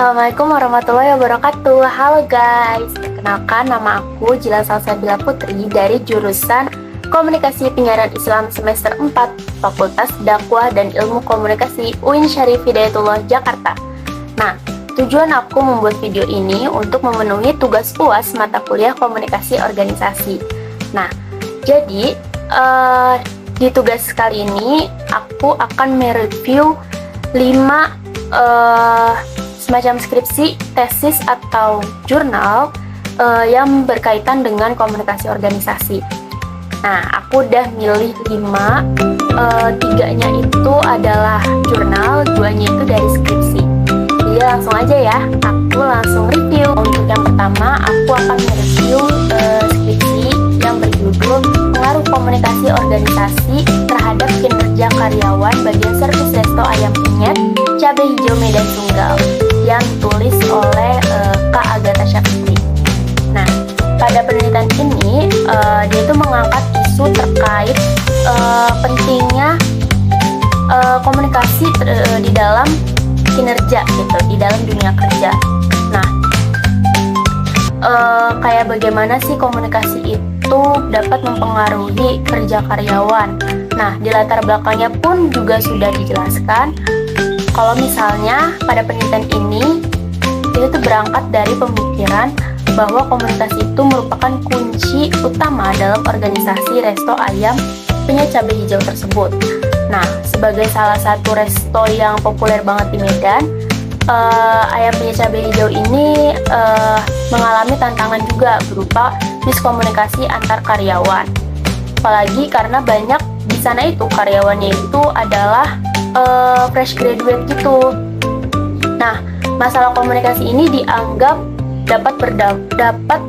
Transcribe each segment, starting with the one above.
Assalamualaikum warahmatullahi wabarakatuh. Halo guys, perkenalkan nama aku Jila Salsabila Putri dari jurusan Komunikasi Penyiaran Islam semester 4 Fakultas Dakwah dan Ilmu Komunikasi UIN Syarif Hidayatullah Jakarta. Nah, tujuan aku membuat video ini untuk memenuhi tugas UAS mata kuliah komunikasi organisasi. Nah, jadi di tugas kali ini aku akan mereview 5 semacam skripsi, tesis, atau jurnal yang berkaitan dengan komunikasi organisasi. Nah, aku udah milih 5, 3-nya itu adalah jurnal, 2-nya itu dari skripsi. Jadi langsung aja ya, aku langsung review. Untuk yang pertama, aku akan mereview skripsi yang berjudul Pengaruh Komunikasi Organisasi Terhadap Kinerja Karyawan Bagian Servis Resto Ayam Penyet Cabai Hijau Medan Sunggal yang ditulis oleh Kak Agatha Syafitri. Nah, pada penelitian ini dia itu mengangkat isu terkait pentingnya komunikasi di dalam kinerja gitu, di dalam dunia kerja. Nah, kayak bagaimana sih komunikasi itu dapat mempengaruhi kerja karyawan. Nah, di latar belakangnya pun juga sudah dijelaskan. Kalau misalnya pada penelitian ini itu tuh berangkat dari pemikiran bahwa komunikasi itu merupakan kunci utama dalam organisasi resto ayam penyet cabai hijau tersebut. Nah, sebagai salah satu resto yang populer banget di Medan, ayam penyet cabai hijau ini mengalami tantangan juga berupa miskomunikasi antar karyawan. Apalagi karena banyak di sana itu karyawannya itu adalah fresh graduate gitu. Nah, masalah komunikasi ini dianggap dapat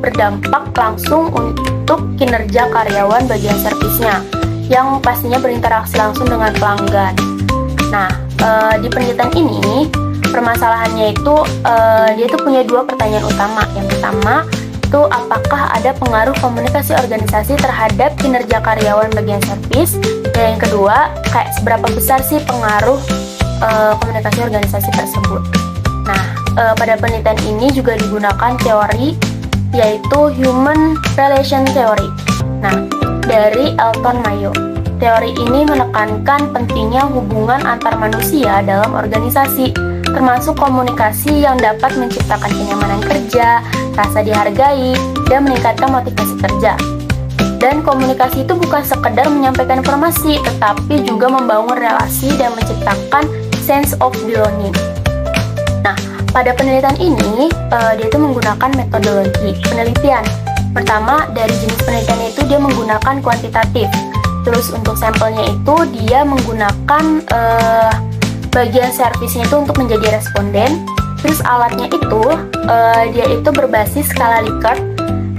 berdampak langsung untuk kinerja karyawan bagian servisnya yang pastinya berinteraksi langsung dengan pelanggan. Nah, di penelitian ini permasalahannya itu dia tuh punya 2 pertanyaan utama. Yang pertama itu, apakah ada pengaruh komunikasi organisasi terhadap kinerja karyawan bagian servis? Dan yang kedua, kayak seberapa besar sih pengaruh komunikasi organisasi tersebut? Nah, pada penelitian ini juga digunakan teori, yaitu Human Relation Theory. Nah, dari Elton Mayo. Teori ini menekankan pentingnya hubungan antar manusia dalam organisasi, termasuk komunikasi yang dapat menciptakan kenyamanan kerja, rasa dihargai, dan meningkatkan motivasi kerja. Dan komunikasi itu bukan sekedar menyampaikan informasi, tetapi juga membangun relasi dan menciptakan sense of belonging. Nah, pada penelitian ini, dia itu menggunakan metodologi penelitian. Pertama, dari jenis penelitiannya itu dia menggunakan kuantitatif. Terus untuk sampelnya itu dia menggunakan bagian servisnya itu untuk menjadi responden. Terus alatnya itu dia itu berbasis skala Likert.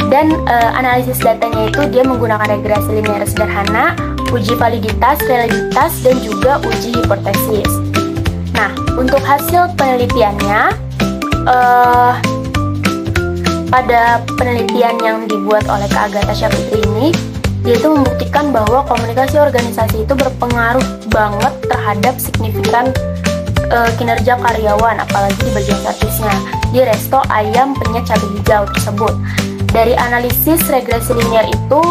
Dan analisis datanya itu dia menggunakan regresi linear sederhana, uji validitas, reliabilitas, dan juga uji hipotesis. Nah, untuk hasil penelitiannya, pada penelitian yang dibuat oleh Kak Agatha Syafitri ini, dia itu membuktikan bahwa komunikasi organisasi itu berpengaruh banget terhadap signifikan kinerja karyawan, apalagi di bagian servisnya, di resto ayam penyet cabai hijau tersebut. Dari analisis regresi linear itu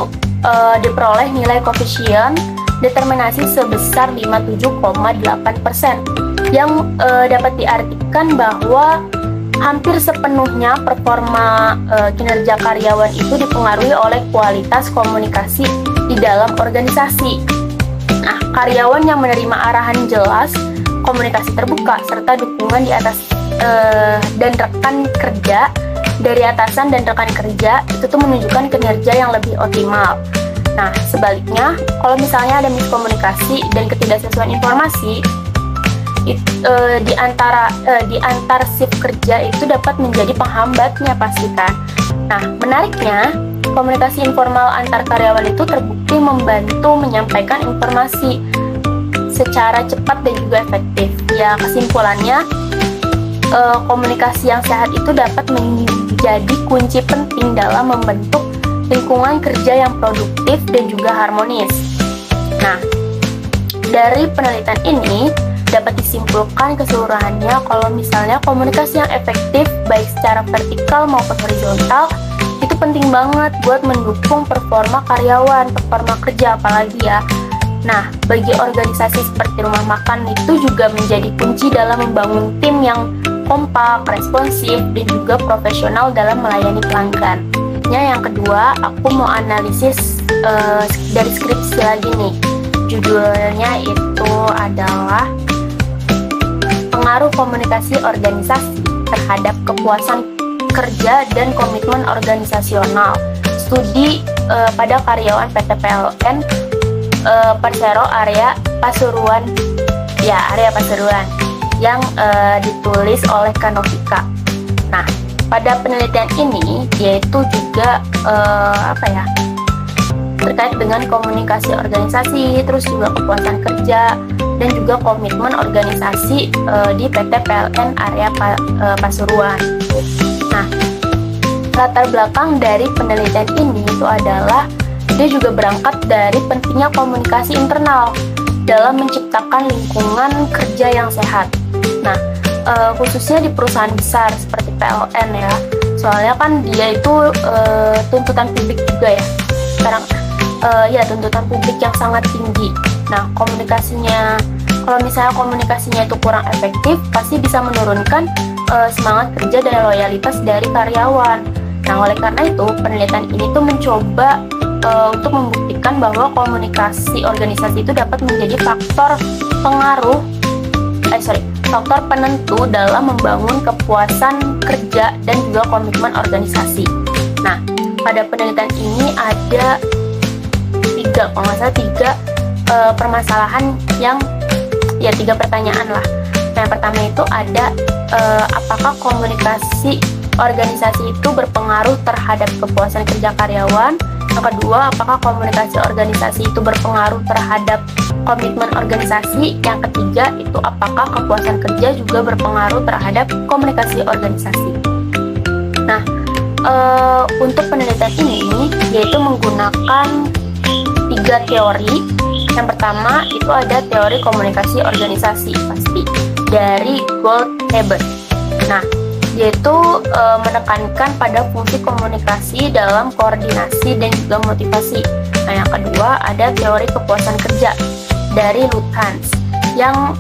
diperoleh nilai koefisien determinasi sebesar 57,8%, yang dapat diartikan bahwa hampir sepenuhnya performa kinerja karyawan itu dipengaruhi oleh kualitas komunikasi di dalam organisasi. Nah, karyawan yang menerima arahan jelas, komunikasi terbuka, serta dukungan di atas dan rekan kerja dari atasan dan rekan kerja itu tuh menunjukkan kinerja yang lebih optimal. Nah, sebaliknya, kalau misalnya ada miskomunikasi dan ketidaksesuaian informasi di antar shift kerja itu dapat menjadi penghambatnya pastikan. Nah, menariknya, komunikasi informal antar karyawan itu terbukti membantu menyampaikan informasi secara cepat dan juga efektif. Ya, kesimpulannya, komunikasi yang sehat itu dapat menjadi kunci penting dalam membentuk lingkungan kerja yang produktif dan juga harmonis. Nah, dari penelitian ini dapat disimpulkan keseluruhannya kalau misalnya komunikasi yang efektif baik secara vertikal maupun horizontal itu penting banget buat mendukung performa karyawan, performa kerja apalagi ya. Nah, bagi organisasi seperti rumah makan itu juga menjadi kunci dalam membangun tim yang kompak, responsif, dan juga profesional dalam melayani pelanggan. Yang kedua, aku mau analisis dari skripsi lagi nih. Judulnya itu adalah pengaruh komunikasi organisasi terhadap kepuasan kerja dan komitmen organisasional. Studi pada karyawan PT PLN Persero area Pasuruan, area Pasuruan yang ditulis oleh Kanovika. Nah, pada penelitian ini yaitu juga terkait dengan komunikasi organisasi, terus juga kepuasan kerja, dan juga komitmen organisasi di PT PLN area Pasuruan. Nah, latar belakang dari penelitian ini itu adalah dia juga berangkat dari pentingnya komunikasi internal dalam menciptakan lingkungan kerja yang sehat. Nah, khususnya di perusahaan besar seperti PLN ya, soalnya kan dia itu tuntutan publik juga ya. Sekarang tuntutan publik yang sangat tinggi. Nah, kalau misalnya komunikasinya itu kurang efektif, pasti bisa menurunkan semangat kerja dan loyalitas dari karyawan. Nah, oleh karena itu, penelitian ini tuh mencoba untuk membuktikan bahwa komunikasi organisasi itu dapat menjadi faktor penentu dalam membangun kepuasan kerja dan juga komitmen organisasi. Nah, pada penelitian ini ada tiga permasalahan tiga pertanyaan lah. Yang pertama itu ada apakah komunikasi organisasi itu berpengaruh terhadap kepuasan kerja karyawan. Yang kedua, apakah komunikasi organisasi itu berpengaruh terhadap komitmen organisasi. Yang ketiga itu apakah kepuasan kerja juga berpengaruh terhadap komunikasi organisasi. Nah, untuk penelitian ini yaitu menggunakan 3 teori. Yang pertama itu ada teori komunikasi organisasi pasti dari Goldhaber. Nah, yaitu menekankan pada fungsi komunikasi dalam koordinasi dan juga motivasi. Nah, yang kedua ada teori kepuasan kerja dari Luthans yang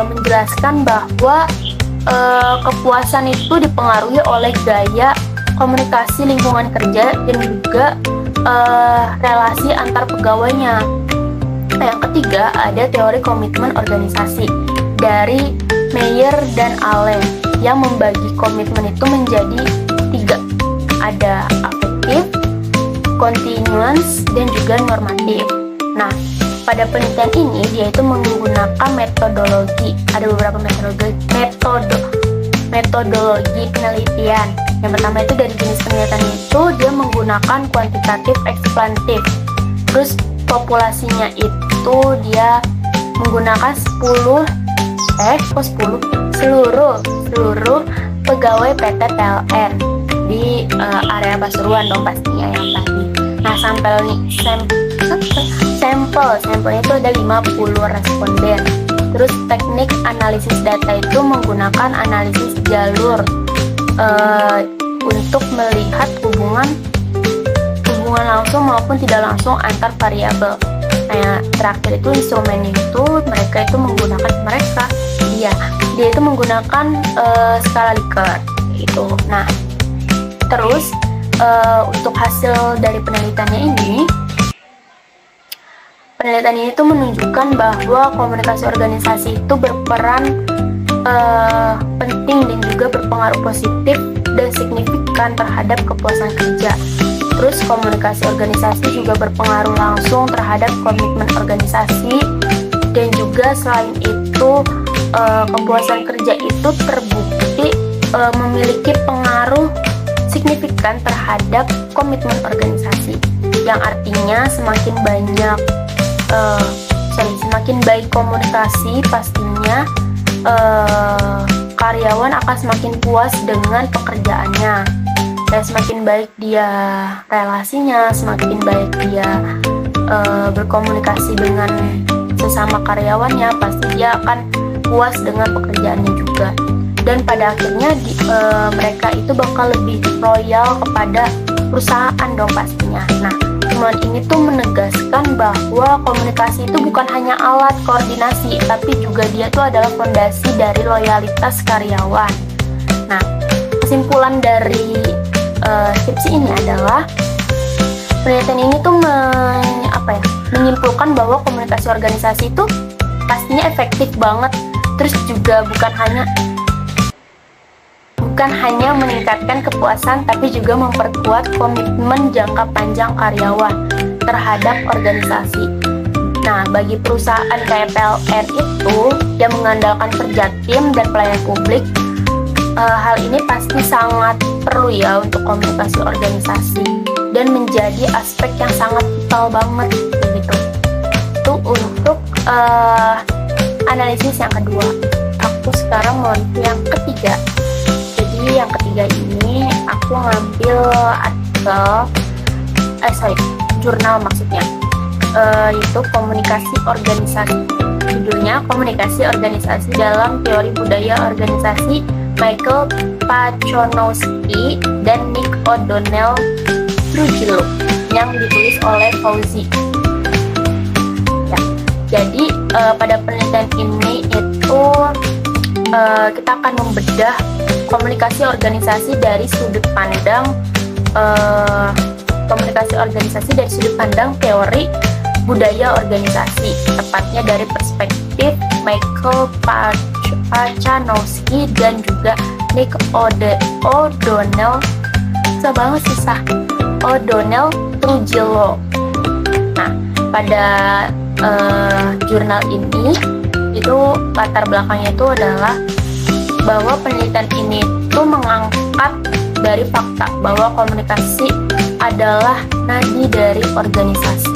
menjelaskan bahwa kepuasan itu dipengaruhi oleh gaya komunikasi lingkungan kerja dan juga relasi antar pegawainya. Nah, yang ketiga ada teori komitmen organisasi dari Meyer dan Allen yang membagi komitmen itu menjadi 3. Ada afektif, continuous, dan juga normatif. Nah, pada penelitian ini dia itu menggunakan metodologi. Ada beberapa metodologi penelitian. Yang pertama itu dari jenis penelitian itu dia menggunakan kuantitatif ekspantif. Terus populasinya itu dia menggunakan seluruh pegawai PT PLN di area Pasuruan dong pastinya yang tadi. Nah, sampelnya itu ada 50 responden. Terus teknik analisis data itu menggunakan analisis jalur untuk melihat hubungan langsung maupun tidak langsung antar variabel. Nah, yang terakhir itu instrumen itu dia itu menggunakan skala Likert gitu. Nah, terus untuk hasil dari penelitian ini tuh menunjukkan bahwa komunikasi organisasi itu berperan penting dan juga berpengaruh positif dan signifikan terhadap kepuasan kerja. Terus komunikasi organisasi juga berpengaruh langsung terhadap komitmen organisasi, dan juga selain itu kepuasan kerja itu terbukti memiliki pengaruh signifikan terhadap komitmen organisasi, yang artinya semakin baik komunikasi pastinya karyawan akan semakin puas dengan pekerjaannya, dan semakin baik dia relasinya, semakin baik dia berkomunikasi dengan sesama karyawannya, pasti dia akan puas dengan pekerjaannya juga. Dan pada akhirnya mereka itu bakal lebih loyal kepada perusahaan dong pastinya. Nah, temuan ini tuh menegaskan bahwa komunikasi itu bukan hanya alat koordinasi, tapi juga dia tuh adalah fondasi dari loyalitas karyawan. Nah, kesimpulan dari skripsi ini adalah penelitian ini tuh menyimpulkan bahwa komunikasi organisasi itu pastinya efektif banget, terus juga bukan hanya meningkatkan kepuasan, tapi juga memperkuat komitmen jangka panjang karyawan terhadap organisasi. Nah, bagi perusahaan kayak PLN itu yang mengandalkan kerja tim dan pelayanan publik, hal ini pasti sangat perlu ya untuk komunikasi organisasi dan menjadi aspek yang sangat vital banget gitu. Itu untuk analisis yang kedua. Aku sekarang mau yang ketiga. Jadi yang ketiga ini aku ngambil jurnal maksudnya, itu komunikasi organisasi. Judulnya Komunikasi Organisasi dalam Teori Budaya Organisasi, Michael Paczonowski dan Nick O'Donnell Trujillo, yang ditulis oleh Fauzi. Ya, jadi pada penelitian ini itu kita akan membedah komunikasi organisasi dari sudut pandang teori budaya organisasi, tepatnya dari perspektif Michael Paczonowski dan juga Nick O'Donnell Trujillo. Nah, pada jurnal ini itu latar belakangnya itu adalah bahwa penelitian ini tuh mengangkat dari fakta bahwa komunikasi adalah nadi dari organisasi.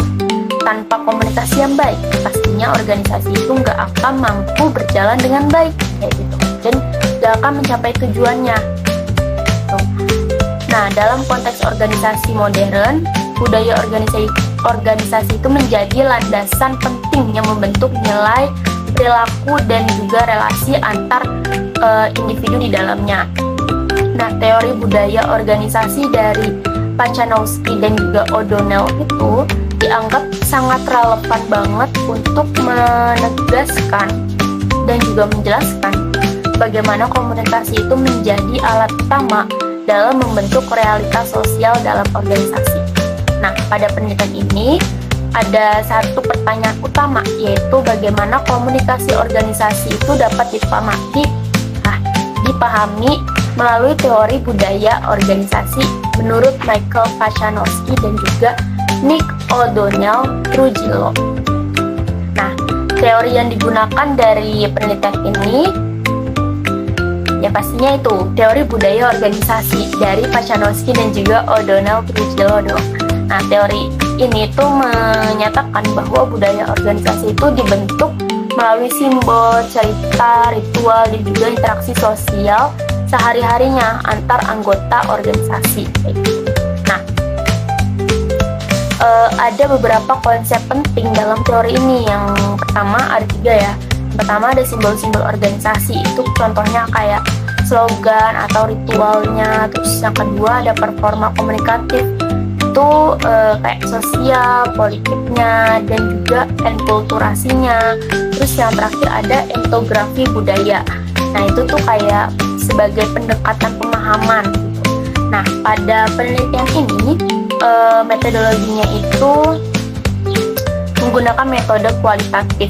Tanpa komunikasi yang baik, pastinya organisasi itu nggak akan mampu berjalan dengan baik, kayak gitu, dan nggak akan mencapai tujuannya. Nah, dalam konteks organisasi modern, budaya organisasi itu menjadi landasan penting yang membentuk nilai, perilaku, dan juga relasi antar individu di dalamnya. Nah, teori budaya organisasi dari Paczonowski dan juga O'Donnell itu dianggap sangat relevan banget untuk menegaskan dan juga menjelaskan bagaimana komunikasi itu menjadi alat utama dalam membentuk realitas sosial dalam organisasi. Nah, pada penelitian ini ada satu pertanyaan utama, yaitu bagaimana komunikasi organisasi itu dapat dipahami melalui teori budaya organisasi menurut Michael Paczonowski dan juga Nick O'Donnell Trujillo. Nah, teori yang digunakan dari penelitian ini ya pastinya itu teori budaya organisasi dari Paczonowski dan juga O'Donnell Trujillo dong. Nah, teori ini tuh menyatakan bahwa budaya organisasi itu dibentuk melalui simbol, cerita, ritual, dan juga interaksi sosial sehari-harinya antar anggota organisasi. Nah, ada beberapa konsep penting dalam teori ini. Yang pertama ada 3 ya. Yang pertama ada simbol-simbol organisasi, itu contohnya kayak slogan atau ritualnya. Terus yang kedua ada performa komunikatif, itu kayak sosial, politiknya, dan juga enkulturasinya. Terus yang terakhir ada etnografi budaya. Nah, itu tuh kayak sebagai pendekatan pemahaman gitu. Nah, pada penelitian ini metodologinya itu menggunakan metode kualitatif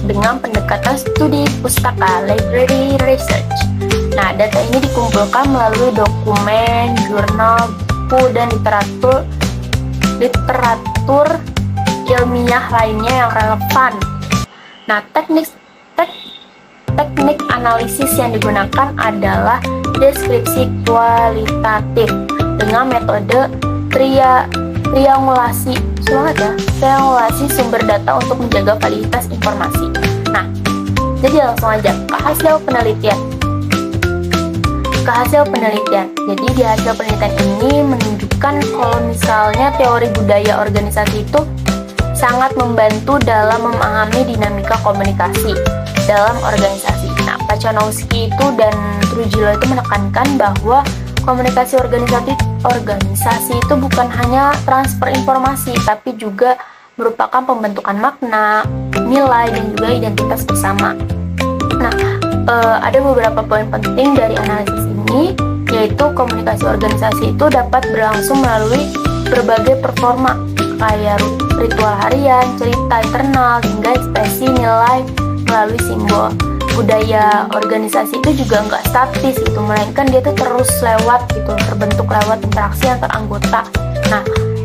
dengan pendekatan studi pustaka, library research. Nah, data ini dikumpulkan melalui dokumen, jurnal, buku, dan literatur ilmiah lainnya yang relevan. Nah, teknik analisis yang digunakan adalah deskripsi kualitatif dengan metode triangulasi sumber data untuk menjaga validitas informasi. Nah, jadi langsung aja ke hasil penelitian. Jadi di hasil penelitian ini menunjukkan kalau misalnya teori budaya organisasi itu sangat membantu dalam memahami dinamika komunikasi. dalam organisasi. Nah, Pachanowski itu dan Trujillo itu menekankan bahwa komunikasi organisasi itu bukan hanya transfer informasi, tapi juga merupakan pembentukan makna, nilai, dan juga identitas bersama. Nah, ada beberapa poin penting dari analisis ini, yaitu komunikasi organisasi itu dapat berlangsung melalui berbagai performa, kayak ritual harian, cerita internal, hingga ekspresi nilai melalui simbol. Budaya organisasi itu juga nggak statis gitu, melainkan dia tuh terus lewat gitu, terbentuk lewat interaksi antar anggota. Nah,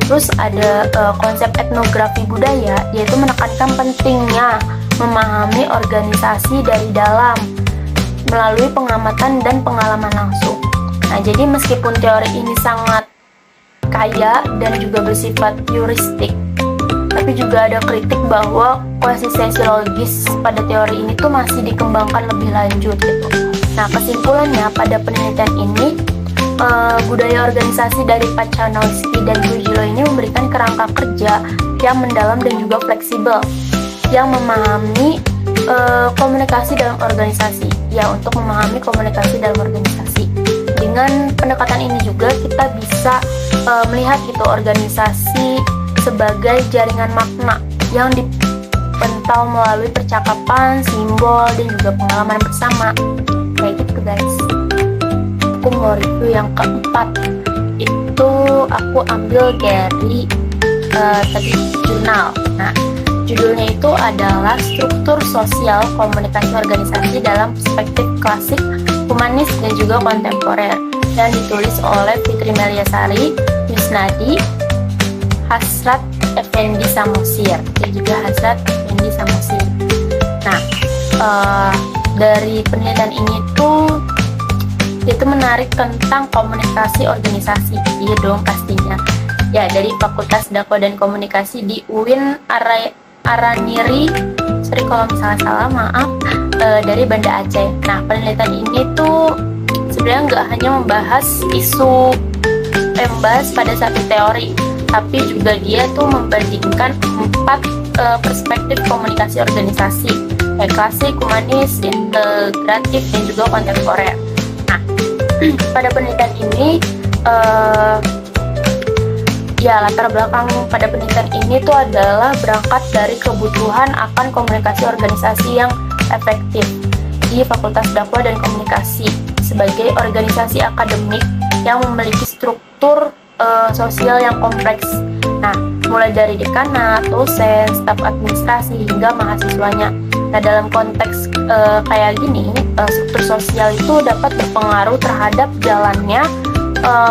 terus ada konsep etnografi budaya, yaitu menekankan pentingnya memahami organisasi dari dalam melalui pengamatan dan pengalaman langsung. Nah, jadi meskipun teori ini sangat kaya dan juga bersifat heuristik, tapi juga ada kritik bahwa konsistensi logis pada teori ini tuh masih dikembangkan lebih lanjut gitu. Nah, kesimpulannya pada penelitian ini, budaya organisasi dari Pachanowski dan Trujillo ini memberikan kerangka kerja yang mendalam dan juga fleksibel, yang memahami komunikasi dalam organisasi. Ya, untuk memahami komunikasi dalam organisasi. Dengan pendekatan ini juga kita bisa melihat gitu organisasi sebagai jaringan makna yang dipental melalui percakapan, simbol, dan juga pengalaman bersama. Kayak gitu guys. Aku mau review yang keempat. Itu aku ambil dari tadi jurnal. Nah, judulnya itu adalah Struktur Sosial Komunikasi Organisasi dalam Perspektif Klasik, Humanis, dan juga Kontemporer, dan ditulis oleh Fitri Meliasari, Yusnadi, Hasrat Effendi Samosir, dan juga Hasrat Effendi Samosir. Nah, dari penelitian ini tuh itu menarik tentang komunikasi organisasi. Iya dong pastinya. Ya, dari Fakultas Dakwah dan Komunikasi di UIN Araniri, sorry kalau misalnya salah, maaf, dari Banda Aceh. Nah, penelitian ini tuh sebenarnya nggak hanya membahas membahas pada satu teori, tapi juga dia tuh membandingkan 4 perspektif komunikasi organisasi, kayak klasik, humanis, integratif, dan juga kontemporer. Nah, pada penelitian ini ya, latar belakang pada penelitian ini tuh adalah berangkat dari kebutuhan akan komunikasi organisasi yang efektif di Fakultas Dakwah dan Komunikasi sebagai organisasi akademik yang memiliki struktur sosial yang kompleks. Nah, mulai dari dekanat, dosen, staf administrasi, hingga mahasiswanya. Nah, dalam konteks kayak gini, struktur sosial itu dapat berpengaruh terhadap jalannya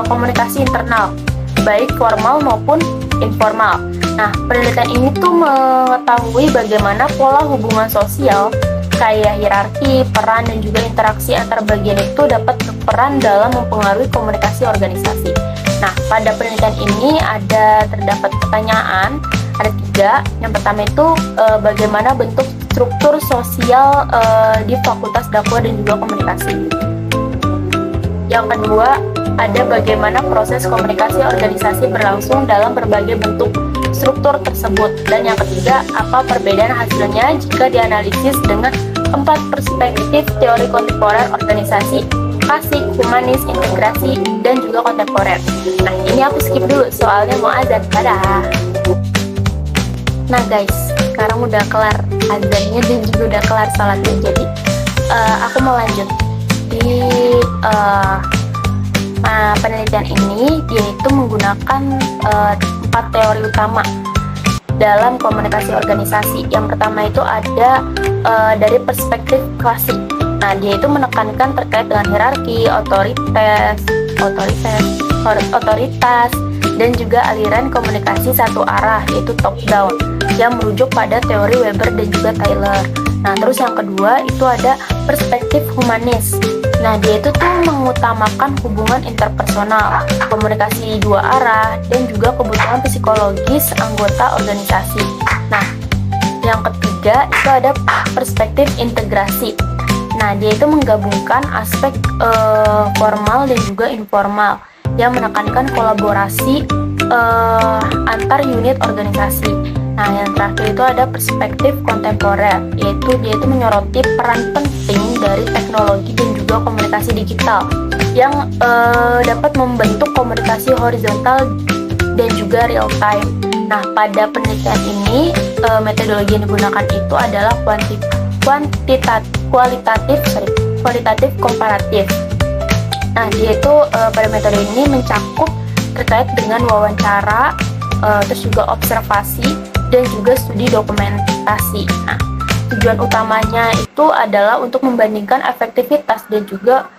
komunikasi internal, baik formal maupun informal. Nah, penelitian ini tuh mengetahui bagaimana pola hubungan sosial kayak hierarki, peran, dan juga interaksi antar bagian itu dapat berperan dalam mempengaruhi komunikasi organisasi. Nah, pada penelitian ini terdapat pertanyaan, ada 3. Yang pertama itu bagaimana bentuk struktur sosial di Fakultas Dakwah dan juga Komunikasi. Yang kedua, ada bagaimana proses komunikasi organisasi berlangsung dalam berbagai bentuk struktur tersebut. Dan yang ketiga, apa perbedaan hasilnya jika dianalisis dengan 4 perspektif teori kontemporer organisasi, klasik, humanis, integrasi, dan juga kontemporer. Nah, ini aku skip dulu soalnya mau azan. Dadah. Nah guys, sekarang udah kelar azannya dan juga udah kelar salatnya. Jadi aku mau lanjut di penelitian ini, yaitu menggunakan 4 teori utama dalam komunikasi organisasi. Yang pertama itu ada dari perspektif klasik. Nah, dia itu menekankan terkait dengan hierarki, otoritas, dan juga aliran komunikasi satu arah, yaitu top down, yang merujuk pada teori Weber dan juga Taylor. Nah, terus yang kedua itu ada perspektif humanis. Nah, dia itu tuh mengutamakan hubungan interpersonal, komunikasi 2 arah, dan juga kebutuhan psikologis anggota organisasi. Nah, yang ketiga itu ada perspektif integrasi. Nah, dia itu menggabungkan aspek formal dan juga informal, yang menekankan kolaborasi antar unit organisasi. Nah, yang terakhir itu ada perspektif kontemporer, yaitu dia itu menyoroti peran penting dari teknologi dan juga komunikasi digital yang dapat membentuk komunikasi horizontal dan juga real time. Nah, pada penelitian ini metodologi yang digunakan itu adalah kualitatif komparatif. Nah, dia itu pada metode ini mencakup terkait dengan wawancara, terus juga observasi dan juga studi dokumentasi. Nah, tujuan utamanya itu adalah untuk membandingkan efektivitas dan juga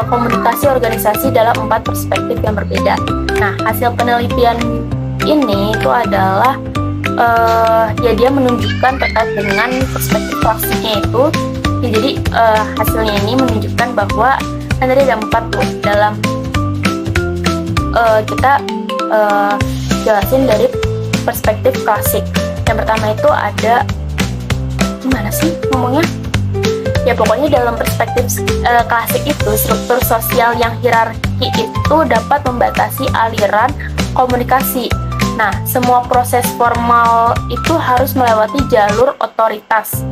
komunikasi organisasi dalam 4 perspektif yang berbeda. Nah, hasil penelitian ini itu adalah ya dia menunjukkan terkait dengan perspektif klasiknya itu. Ya, jadi hasilnya ini menunjukkan bahwa kan tadi ada 4 tuh dalam kita jelasin dari perspektif klasik. Yang pertama itu ada gimana sih ngomongnya? Ya pokoknya dalam perspektif klasik itu struktur sosial yang hierarki itu dapat membatasi aliran komunikasi. Nah, semua proses formal itu harus melewati jalur otoritas.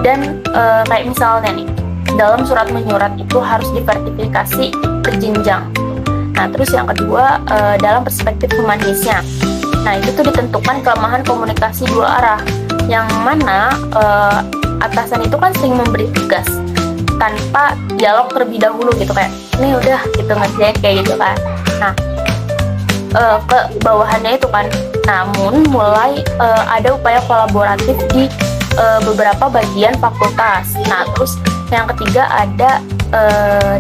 Dan kayak misalnya nih, dalam surat menyurat itu harus diverifikasi berjenjang. Nah, terus yang kedua dalam perspektif humanisnya. Nah, itu tuh ditentukan kelemahan komunikasi dua arah, yang mana atasan itu kan sering memberi tugas tanpa dialog terlebih dahulu gitu, kayak ini udah gitu ngerjain kayak gitu kan. Nah, ke bawahannya itu kan, namun mulai ada upaya kolaboratif di beberapa bagian fakultas. Nah, terus yang ketiga ada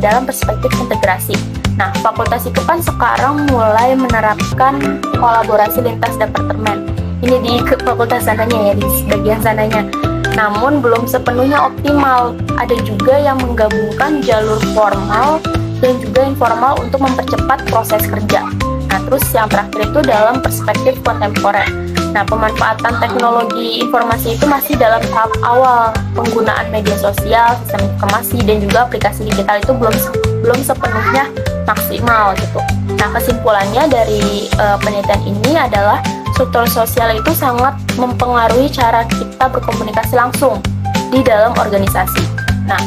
dalam perspektif integrasi. Nah, fakultas itu kan sekarang mulai menerapkan kolaborasi lintas departemen. Ini di fakultas sananya ya, di bagian sananya. Namun belum sepenuhnya optimal. Ada juga yang menggabungkan jalur formal dan juga informal untuk mempercepat proses kerja. Nah, terus yang terakhir itu dalam perspektif kontemporer. Nah, pemanfaatan teknologi informasi itu masih dalam tahap awal. Penggunaan media sosial, sistem informasi, dan juga aplikasi digital itu belum sepenuhnya maksimal gitu. Nah, kesimpulannya dari penelitian ini adalah struktur sosial itu sangat mempengaruhi cara kita berkomunikasi langsung di dalam organisasi. Nah,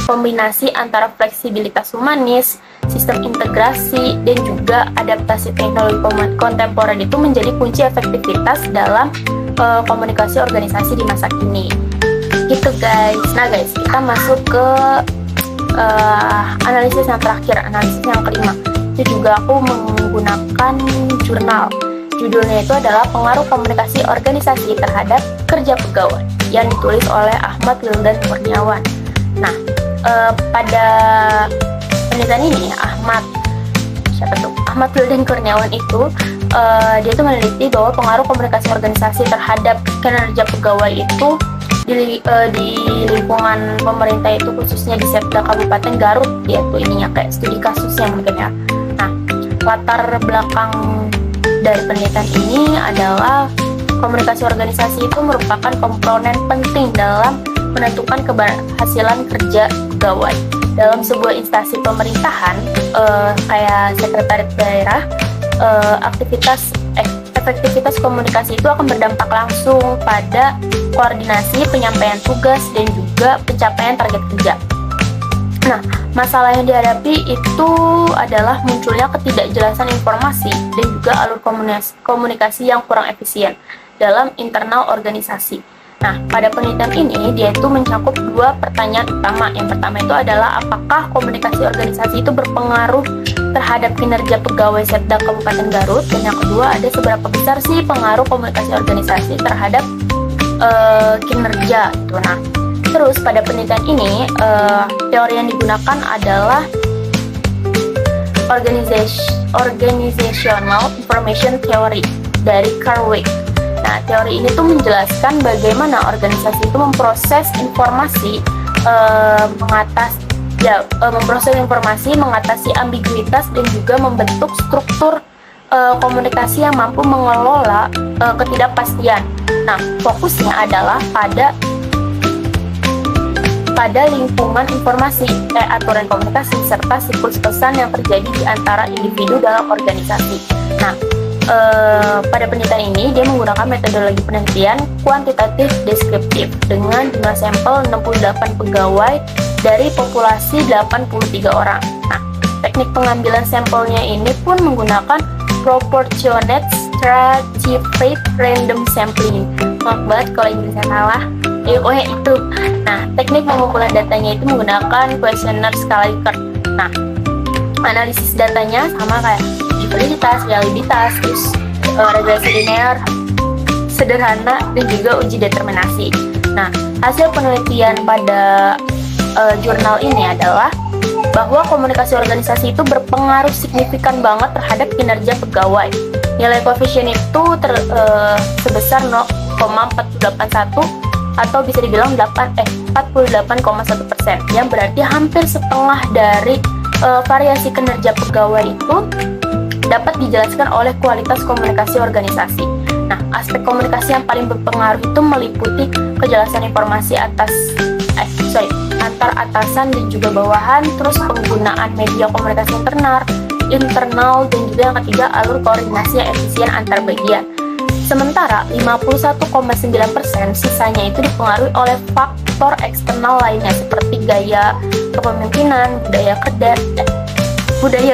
kombinasi antara fleksibilitas humanis, sistem integrasi, dan juga adaptasi teknologi kontemporer itu menjadi kunci efektivitas dalam komunikasi organisasi di masa kini. Gitu guys. Nah guys, kita masuk ke analisis yang terakhir, analisis yang kelima. Itu juga aku menggunakan jurnal. Judulnya itu adalah Pengaruh Komunikasi Organisasi Terhadap Kerja Pegawai, yang ditulis oleh Ahmad Wildan Kurniawan. Nah, pada penelitian ini Ahmad Wildan Kurniawan itu dia itu meneliti bahwa pengaruh komunikasi organisasi terhadap kinerja pegawai itu di lingkungan pemerintah itu, khususnya di Setda Kabupaten Garut, yaitu ininya kayak studi kasusnya mungkin ya. Nah, latar belakang dari penelitian ini adalah komunikasi organisasi itu merupakan komponen penting dalam menentukan keberhasilan kerja pegawai. Dalam sebuah instansi pemerintahan kayak sekretariat daerah, efektivitas komunikasi itu akan berdampak langsung pada koordinasi, penyampaian tugas, dan juga pencapaian target kerja. Nah, masalah yang dihadapi itu adalah munculnya ketidakjelasan informasi dan juga alur komunikasi yang kurang efisien dalam internal organisasi. Nah, pada penelitian ini dia itu mencakup 2 pertanyaan utama. Yang pertama itu adalah apakah komunikasi organisasi itu berpengaruh terhadap kinerja pegawai Setda Kabupaten Garut, dan yang kedua ada seberapa besar sih pengaruh komunikasi organisasi terhadap kinerja gitu. Nah, terus pada penelitian ini teori yang digunakan adalah Organizational Information Theory dari Carl Weick. Nah, teori ini tuh menjelaskan bagaimana organisasi itu memproses informasi, mengatasi ambiguitas, dan juga membentuk struktur komunikasi yang mampu mengelola ketidakpastian. Nah, fokusnya adalah pada lingkungan informasi, aturan komunikasi, serta siklus pesan yang terjadi di antara individu dalam organisasi. Nah, pada penelitian ini dia menggunakan metodologi penelitian kuantitatif deskriptif dengan jumlah sampel 68 pegawai dari populasi 83 orang. Nah, teknik pengambilan sampelnya ini pun menggunakan proportionate stratified random sampling. Maaf banget kalau Inggrisnya salah. Pokoknya itu. Nah, teknik pengumpulan datanya itu menggunakan questionnaire skala Likert. Nah, analisis datanya sama kayak uji validitas, reliabilitas, terus regresi linear, sederhana, dan juga uji determinasi. Nah, hasil penelitian pada jurnal ini adalah bahwa komunikasi organisasi itu berpengaruh signifikan banget terhadap kinerja pegawai. Nilai koefisien itu sebesar 0,481 atau bisa dibilang 48,1%, yang berarti hampir setengah dari variasi kinerja pegawai itu dapat dijelaskan oleh kualitas komunikasi organisasi. Nah, aspek komunikasi yang paling berpengaruh itu meliputi kejelasan informasi antar atasan dan juga bawahan, terus penggunaan media komunikasi internal, dan juga yang ketiga alur koordinasi yang efisien antar bagian. Sementara 51,9% sisanya itu dipengaruhi oleh faktor eksternal lainnya seperti gaya kepemimpinan, budaya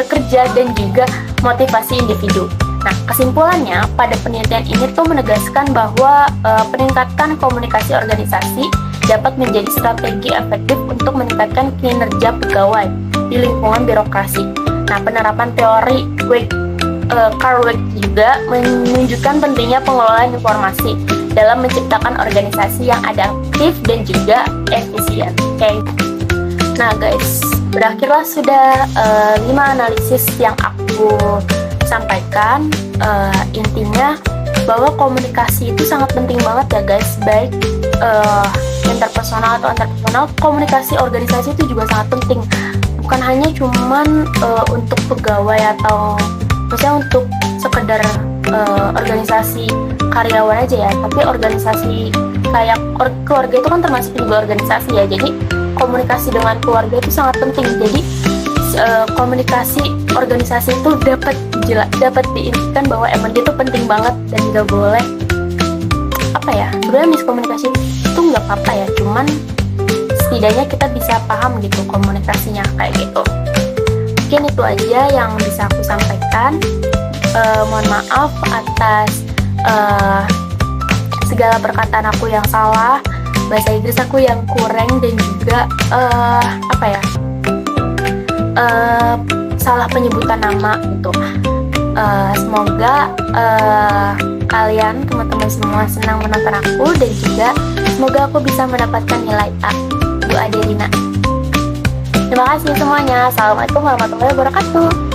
kerja, dan juga motivasi individu. Nah, kesimpulannya pada penelitian ini tuh menegaskan bahwa peningkatan komunikasi organisasi dapat menjadi strategi efektif untuk meningkatkan kinerja pegawai di lingkungan birokrasi. Nah, penerapan teori Carl juga menunjukkan pentingnya pengelolaan informasi dalam menciptakan organisasi yang adaptif dan juga efisien. Oke. Nah guys, berakhirlah sudah 5 analisis yang aku sampaikan. Intinya bahwa komunikasi itu sangat penting banget ya guys, baik interpersonal atau antarpersonal. Komunikasi organisasi itu juga sangat penting, bukan hanya cuman untuk pegawai atau maksudnya untuk sekedar organisasi karyawan aja ya, tapi organisasi kayak keluarga itu kan termasuk juga organisasi ya. Jadi komunikasi dengan keluarga itu sangat penting. Jadi komunikasi organisasi itu dapat diintikan bahwa emang itu penting banget dan nggak boleh sebenarnya miskomunikasi itu nggak apa-apa ya, cuman setidaknya kita bisa paham gitu komunikasinya kayak gitu. Mungkin itu aja yang bisa aku sampaikan. Mohon maaf atas segala perkataan aku yang salah, bahasa Inggris aku yang kurang, dan juga salah penyebutan nama gitu. Semoga kalian teman-teman semua senang menonton aku, dan juga semoga aku bisa mendapatkan nilai A. Bu Adelina. Terima kasih semuanya. Assalamualaikum warahmatullahi wabarakatuh.